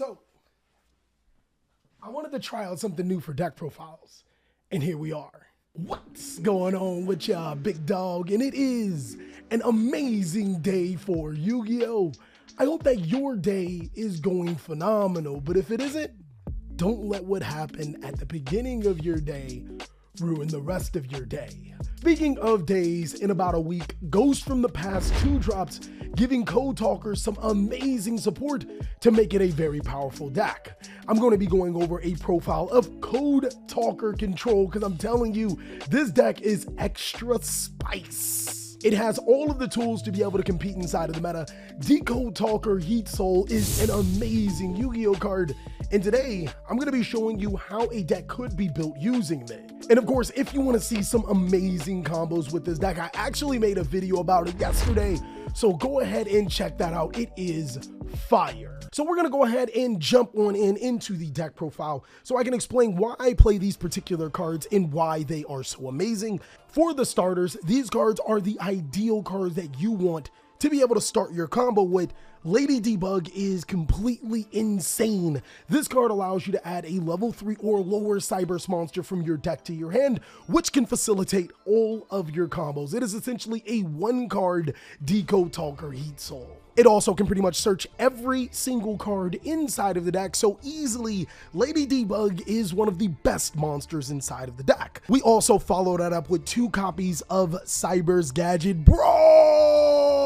So, I wanted to try out something new for deck profiles, and here we are. What's going on with y'all, big dog? And it is an amazing day for Yu-Gi-Oh! I hope that your day is going phenomenal, but if it isn't, don't let what happened at the beginning of your day ruin the rest of your day. Speaking of days, in about a week, Ghost from the Past 2 drops, giving Code Talkers some amazing support to make it a very powerful deck. I'm going to be going over a profile of Code Talker Control because I'm telling you, this deck is extra spice. It has all of the tools to be able to compete inside of the meta. Decode Talker Heatsoul is an amazing Yu-Gi-Oh card, and today I'm going to be showing you how a deck could be built using it. And of course, if you want to see some amazing combos with this deck, I actually made a video about it yesterday, so go ahead and check that out. It is fire. So we're going to go ahead and jump on into the deck profile so I can explain why I play these particular cards and why they are so amazing. For the starters, these cards are the ideal cards that you want to be able to start your combo with. Lady Debug is completely insane. This card allows you to add a level 3 or lower Cyberse monster from your deck to your hand, which can facilitate all of your combos. It is essentially a one-card Decode Talker Heatsoul. It also can pretty much search every single card inside of the deck so easily. Lady Debug is one of the best monsters inside of the deck. We also follow that up with 2 copies of Cyberse Gadget. Bro!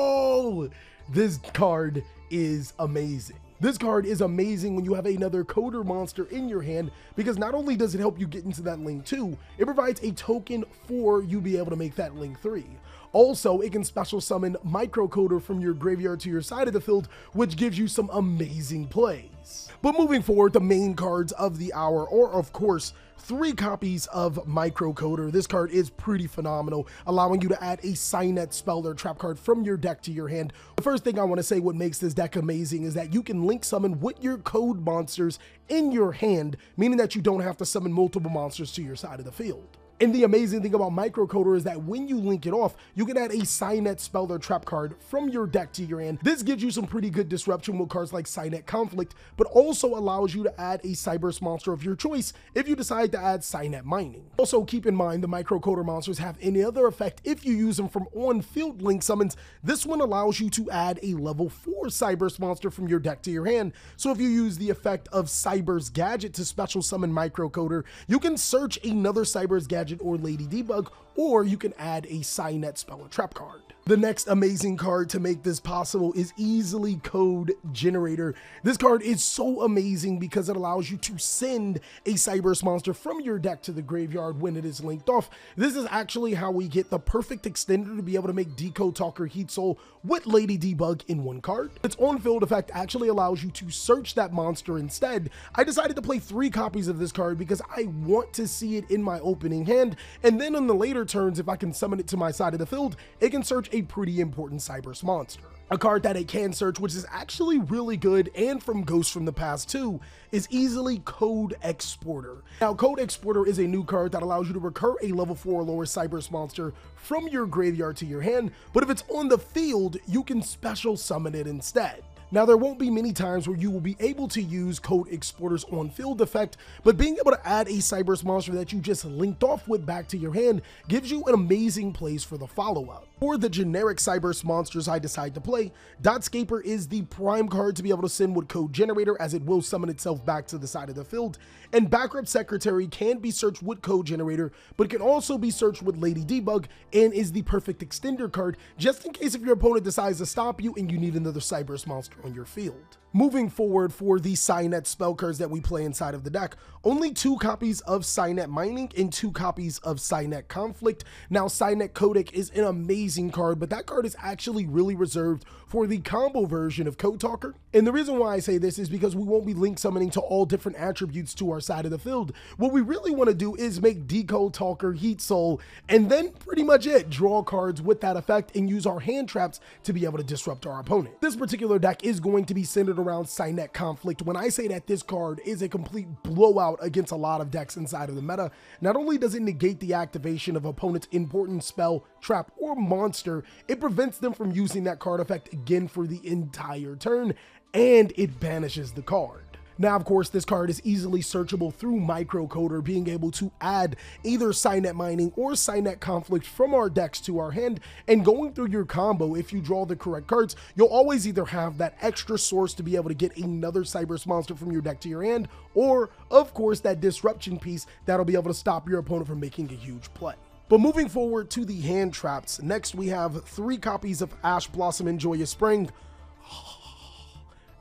This card is amazing. This card is amazing when you have another coder monster in your hand because not only does it help you get into that lane 2, it provides a token for you to be able to make that lane 3. Also, it can special summon microcoder from your graveyard to your side of the field, which gives you some amazing plays. But moving forward, the main cards of the hour are, of course, 3 copies of microcoder. This card is pretty phenomenal, allowing you to add a Signet spell or trap card from your deck to your hand. The first thing I want to say what makes this deck amazing is that you can link summon with your code monsters in your hand, meaning that you don't have to summon multiple monsters to your side of the field. And the amazing thing about microcoder is that when you link it off, you can add a Signet spell or trap card from your deck to your hand. This gives you some pretty good disruption with cards like Signet Conflict, but also allows you to add a Cyberse monster of your choice if you decide to add Signet Mining. Also keep in mind the microcoder monsters have any other effect if you use them from on-field link summons. This one allows you to add a level 4 Cyberse monster from your deck to your hand. So if you use the effect of Cyberse Gadget to special summon microcoder, you can search another Cyberse Gadget or Lady Debug, or you can add a Signet spell or trap card. The next amazing card to make this possible is Easily Code Generator. This card is so amazing because it allows you to send a Cyberse monster from your deck to the graveyard when it is linked off. This is actually how we get the perfect extender to be able to make Decode Talker Heatsoul with Lady Debug in one card. Its on-field effect actually allows you to search that monster instead. I decided to play 3 copies of this card because I want to see it in my opening hand, and then on the later turns, if I can summon it to my side of the field, it can search a pretty important Cyberse monster. A card that it can search, which is actually really good and from Ghost from the Past 2, is Easily Code Exporter. Now, Code Exporter is a new card that allows you to recur a level 4 or lower Cyberse monster from your graveyard to your hand, but if it's on the field, you can special summon it instead. Now, there won't be many times where you will be able to use Code Exporter's on-field effect, but being able to add a Cyberse monster that you just linked off with back to your hand gives you an amazing place for the follow-up. For the generic Cyberse monsters I decide to play, Dotscaper is the prime card to be able to send with Code Generator, as it will summon itself back to the side of the field, and Backup Secretary can be searched with Code Generator, but it can also be searched with Lady Debug and is the perfect extender card just in case if your opponent decides to stop you and you need another Cyberse monster on your field. Moving forward, for the Signet spell cards that we play inside of the deck, only 2 copies of Signet Mining and 2 copies of Signet Conflict. Now, Signet Codec is an amazing card, but that card is actually really reserved for the combo version of Code Talker. And the reason why I say this is because we won't be link summoning to all different attributes to our side of the field. What we really want to do is make Decode Talker Heatsoul, and then pretty much it, draw cards with that effect and use our hand traps to be able to disrupt our opponent. This particular deck is going to be centered around Signet Conflict. When I say that this card is a complete blowout against a lot of decks inside of the meta, not only does it negate the activation of opponent's important spell, trap, or monster, it prevents them from using that card effect again for the entire turn, and it banishes the card. Now, of course, this card is easily searchable through microcoder, being able to add either Signet Mining or Signet Conflict from our decks to our hand, and going through your combo, if you draw the correct cards, you'll always either have that extra source to be able to get another Cyberse monster from your deck to your hand, or, of course, that disruption piece that'll be able to stop your opponent from making a huge play. But moving forward to the hand traps, next we have 3 copies of Ash Blossom and Joyous Spring.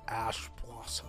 Ash Blossom.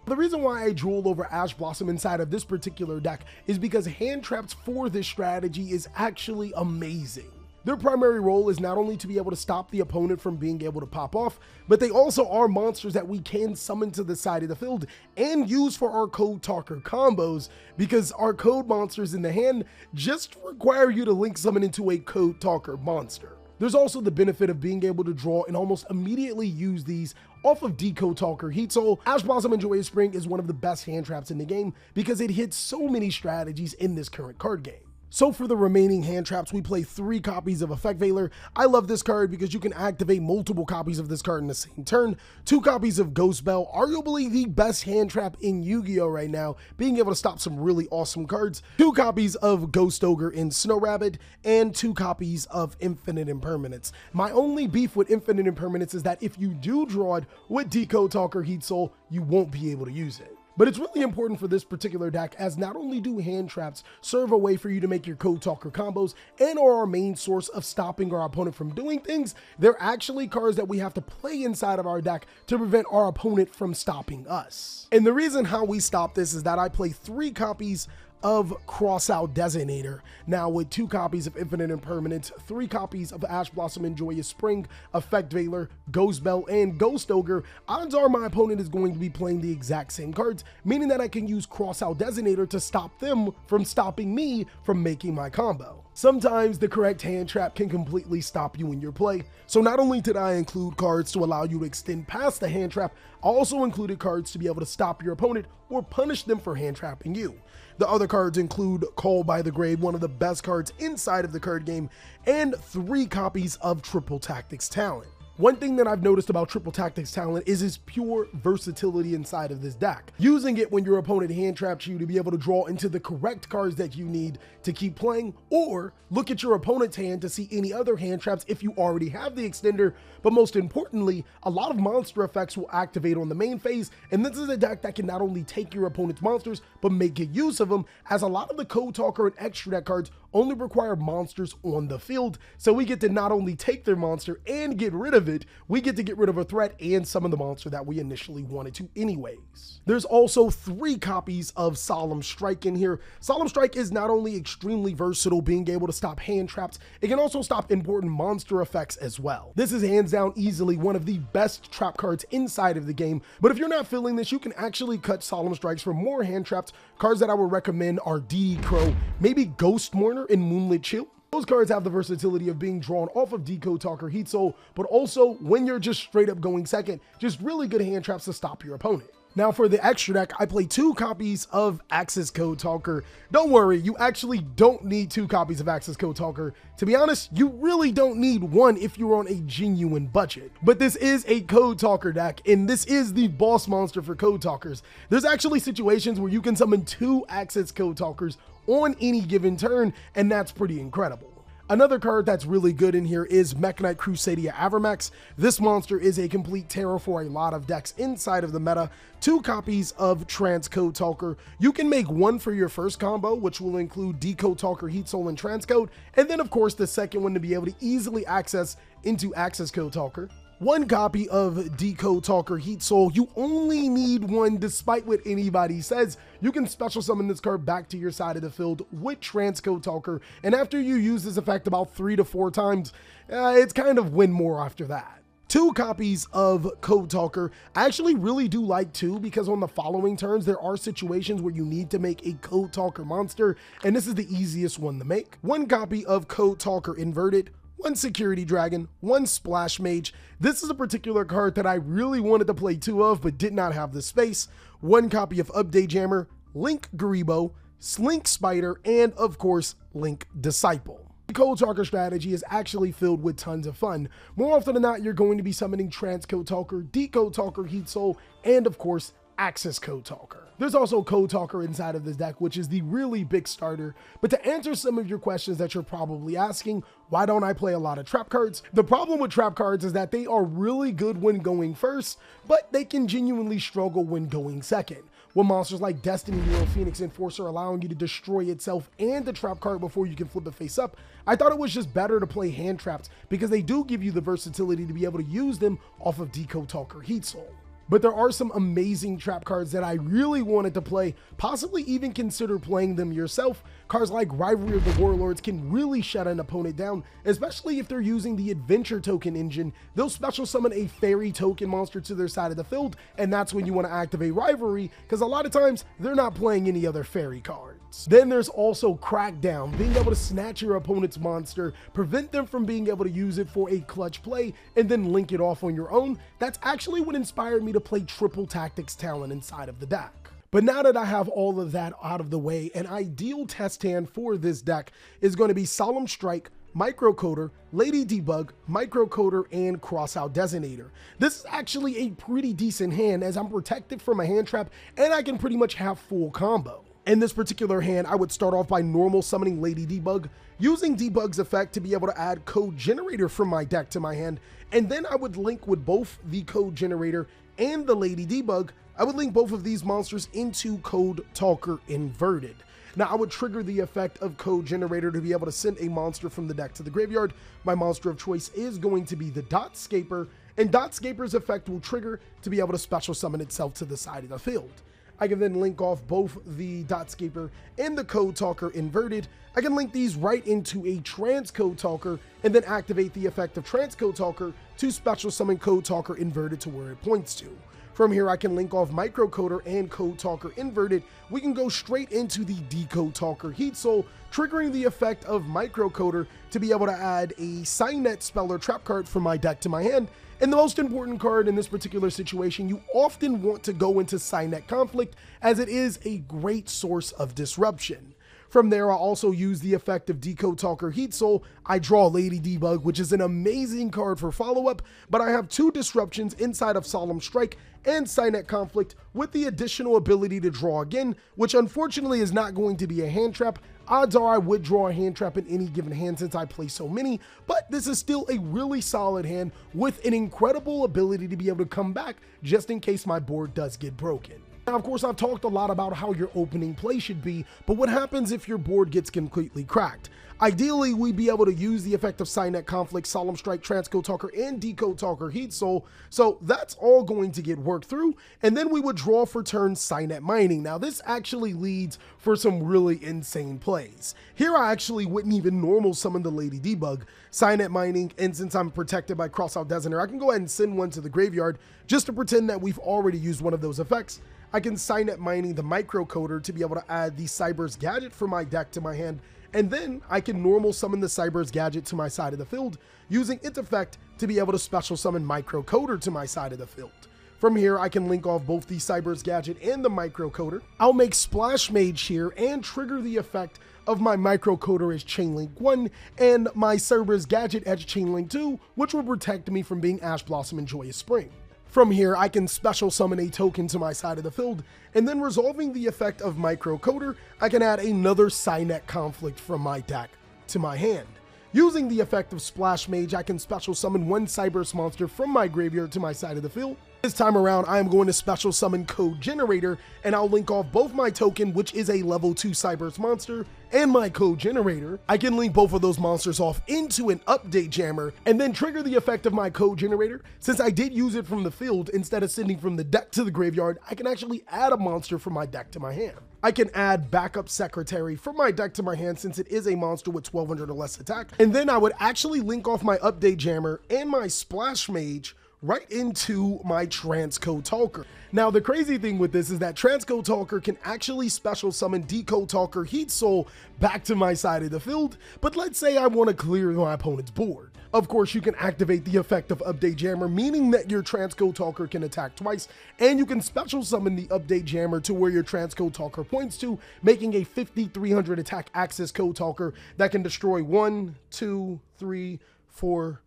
The reason why I drool over Ash Blossom inside of this particular deck is because hand traps for this strategy is actually amazing. Their primary role is not only to be able to stop the opponent from being able to pop off, but they also are monsters that we can summon to the side of the field and use for our Code Talker combos, because our code monsters in the hand just require you to link summon into a Code Talker monster. There's also the benefit of being able to draw and almost immediately use these off of Decode Talker Heatsoul. Ash Blossom and Joyous Spring is one of the best hand traps in the game because it hits so many strategies in this current card game. So for the remaining hand traps, we play 3 copies of Effect Veiler. I love this card because you can activate multiple copies of this card in the same turn. 2 copies of Ghost Bell, arguably the best hand trap in Yu-Gi-Oh right now, being able to stop some really awesome cards. 2 copies of Ghost Ogre and Snow Rabbit, and 2 copies of Infinite Impermanence. My only beef with Infinite Impermanence is that if you do draw it with Decode Talker Heatsoul, you won't be able to use it. But it's really important for this particular deck, as not only do hand traps serve a way for you to make your Code Talker combos and are our main source of stopping our opponent from doing things, they're actually cards that we have to play inside of our deck to prevent our opponent from stopping us. And the reason how we stop this is that I play 3 copies of Crossout Designator, now with 2 copies of Infinite Impermanence, 3 copies of Ash Blossom and Joyous Spring, Effect Veiler, Ghost Bell, and Ghost Ogre. Odds are my opponent is going to be playing the exact same cards, meaning that I can use Crossout Designator to stop them from stopping me from making my combo. Sometimes the correct hand trap can completely stop you in your play, so not only did I include cards to allow you to extend past the hand trap, I also included cards to be able to stop your opponent or punish them for hand trapping you. The other cards include Call by the Grave, one of the best cards inside of the card game, and 3 copies of Triple Tactics Talent. One thing that I've noticed about Triple Tactics Talent is its pure versatility inside of this deck. Using it when your opponent hand traps you to be able to draw into the correct cards that you need to keep playing, or look at your opponent's hand to see any other hand traps if you already have the extender. But most importantly, a lot of monster effects will activate on the main phase, and this is a deck that can not only take your opponent's monsters, but make good use of them, as a lot of the Code Talker and extra deck cards only require monsters on the field, so we get to not only take their monster and get rid of it, we get to get rid of a threat and summon the monster that we initially wanted to anyways. There's also 3 copies of Solemn Strike in here. Solemn Strike is not only extremely versatile, being able to stop hand traps, it can also stop important monster effects as well. This is hands down easily one of the best trap cards inside of the game, but if you're not feeling this, you can actually cut Solemn Strikes for more hand traps. Cards that I would recommend are DD Crow, maybe Ghost Mourner, and Moonlit Chill. Those cards have the versatility of being drawn off of Decode Talker Heatsoul, but also when you're just straight up going second, just really good hand traps to stop your opponent. Now for the extra deck, I play 2 copies of Access Code Talker. Don't worry, you actually don't need 2 copies of Access Code Talker. To be honest, you really don't need 1 if you're on a genuine budget. But this is a Code Talker deck, and this is the boss monster for Code Talkers. There's actually situations where you can summon 2 Access Code Talkers on any given turn, and that's pretty incredible. Another card that's really good in here is Mekk-Knight Crusadia Avermax. This monster is a complete terror for a lot of decks inside of the meta. 2 copies of Transcode Talker. You can make 1 for your first combo, which will include Decode Talker Heatsoul and Transcode, and then of course the second one to be able to easily access into Access Code Talker. 1 copy of Decode Talker Heatsoul. You only need 1 despite what anybody says. You can special summon this card back to your side of the field with Transcode Talker, and after you use this effect about 3 to 4 times, it's kind of win more after that. 2 copies of Code Talker. I actually really do like 2 because on the following turns, there are situations where you need to make a Code Talker monster, and this is the easiest one to make. 1 copy of Code Talker Inverted, 1 Security Dragon, 1 Splash Mage. This is a particular card that I really wanted to play 2 of, but did not have the space. 1 copy of Update Jammer, Link Garibo, Slink Spider, and of course, Link Disciple. The Code Talker strategy is actually filled with tons of fun. More often than not, you're going to be summoning Transcode Talker, Decode Talker Heatsoul, and of course, Access Code Talker. There's also Code Talker inside of this deck, which is the really big starter. But to answer some of your questions that you're probably asking, why don't I play a lot of trap cards? The problem with trap cards is that they are really good when going first, but they can genuinely struggle when going second. With monsters like Destiny, Neo, Phoenix, Enforcer allowing you to destroy itself and the trap card before you can flip it face up, I thought it was just better to play hand traps because they do give you the versatility to be able to use them off of Decode Talker Heatsoul. But there are some amazing trap cards that I really wanted to play, possibly even consider playing them yourself. Cards like Rivalry of the Warlords can really shut an opponent down, especially if they're using the Adventure token engine. They'll special summon a fairy token monster to their side of the field, and that's when you want to activate Rivalry, because a lot of times they're not playing any other fairy cards. Then there's also Crackdown, being able to snatch your opponent's monster, prevent them from being able to use it for a clutch play, and then link it off on your own. That's actually what inspired me to play Triple Tactics Talent inside of the deck. But now that I have all of that out of the way, an ideal test hand for this deck is going to be Solemn Strike, Microcoder, Lady Debug, Microcoder, and Crossout Designator. This is actually a pretty decent hand as I'm protected from a hand trap and I can pretty much have full combo. In this particular hand, I would start off by normal summoning Lady Debug, using Debug's effect to be able to add Code Generator from my deck to my hand, and then I would link with both the Code Generator and the Lady Debug. I would link both of these monsters into Code Talker Inverted. Now, I would trigger the effect of Code Generator to be able to send a monster from the deck to the graveyard. My monster of choice is going to be the Dotscaper, and Dotscaper's effect will trigger to be able to special summon itself to the side of the field. I can then link off both the Dotscaper and the Code Talker Inverted. I can link these right into a Transcode Talker and then activate the effect of Transcode Talker to special summon Code Talker Inverted to where it points to. From here, I can link off Microcoder and Code Talker Inverted. We can go straight into the Decode Talker Heatsoul, triggering the effect of Microcoder to be able to add a Signet Speller trap card from my deck to my hand. And the most important card in this particular situation, you often want to go into Signet Conflict as it is a great source of disruption. From there, I'll also use the effect of Decode Talker Heatsoul. I draw Lady Debug, which is an amazing card for follow-up, but I have two disruptions inside of Solemn Strike and Signet Conflict with the additional ability to draw again, which unfortunately is not going to be a hand trap. Odds are I would draw a hand trap in any given hand since I play so many, but this is still a really solid hand with an incredible ability to be able to come back just in case my board does get broken. Now, of course, I've talked a lot about how your opening play should be, but what happens if your board gets completely cracked? Ideally, we'd be able to use the effect of Signet Conflict, Solemn Strike, Transcode Talker, and Decode Talker Heatsoul, so that's all going to get worked through, and then we would draw for turn Signet Mining. Now, this actually leads for some really insane plays. Here, I actually wouldn't even normal summon the Lady Debug, Signet Mining, and since I'm protected by Crossout Designator, I can go ahead and send one to the graveyard just to pretend that we've already used one of those effects. I can Signet Mining the Microcoder to be able to add the Cyber's Gadget from my deck to my hand, and then I can normal summon the Cyber's Gadget to my side of the field, using its effect to be able to special summon Microcoder to my side of the field. From here, I can link off both the Cyber's Gadget and the Microcoder. I'll make Splash Mage here and trigger the effect of my Microcoder as Chainlink 1 and my Cyber's Gadget as Chainlink 2, which will protect me from being Ash Blossom and Joyous Spring. From here, I can special summon a token to my side of the field, and then resolving the effect of Microcoder, I can add another Signet Conflict from my deck to my hand. Using the effect of Splash Mage, I can special summon one Cyberse monster from my graveyard to my side of the field. This time around, I am going to special summon Code Generator, and I'll link off both my token, which is a level 2 Cyberse monster, and my Code Generator. I can link both of those monsters off into an Update Jammer, and then trigger the effect of my Code Generator. Since I did use it from the field, instead of sending from the deck to the graveyard, I can actually add a monster from my deck to my hand. I can add Backup Secretary from my deck to my hand since it is a monster with 1200 or less attack, and then I would actually link off my Update Jammer and my Splash Mage right into my Transcode Talker. Now, the crazy thing with this is that Transcode Talker can actually special summon Decode Talker Heatsoul back to my side of the field, but let's say I want to clear my opponent's board. Of course, you can activate the effect of Update Jammer, meaning that your Transcode Talker can attack twice, and you can special summon the Update Jammer to where your Transcode Talker points to, making a 5300 attack Access Code Talker that can destroy 1, 2, 3, 4.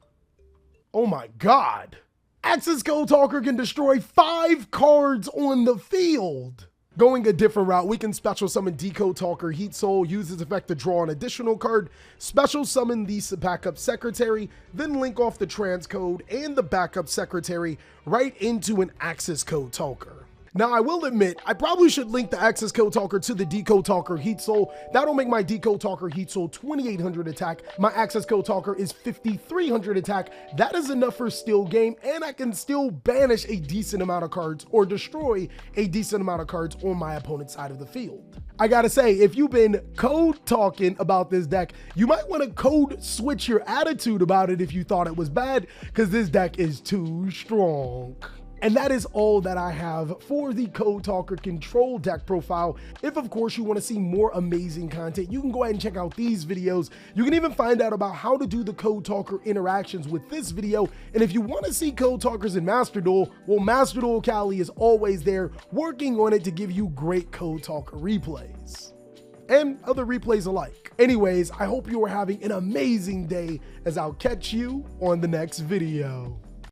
Oh my god! Access Code Talker can destroy 5 cards on the field. Going a different route, we can special summon Decode Talker Heatsoul, use its effect to draw an additional card, special summon the backup secretary, then link off the transcode and the backup secretary right into an Access Code Talker. Now, I will admit, I probably should link the Access Code Talker to the Decode Talker Heatsoul. That'll make my Decode Talker Heatsoul 2800 attack. My Access Code Talker is 5300 attack. That is enough for steal game, and I can still banish a decent amount of cards or destroy a decent amount of cards on my opponent's side of the field. I gotta say, if you've been code talking about this deck, you might want to code switch your attitude about it if you thought it was bad, because this deck is too strong. And that is all that I have for the Code Talker control deck profile. If of course you want to see more amazing content, you can go ahead and check out these videos. You can even find out about how to do the Code Talker interactions with this video. And if you want to see Code Talkers in Master Duel, well, Master Duel Cali is always there working on it to give you great Code Talker replays and other replays alike. Anyways, I hope you are having an amazing day, as I'll catch you on the next video.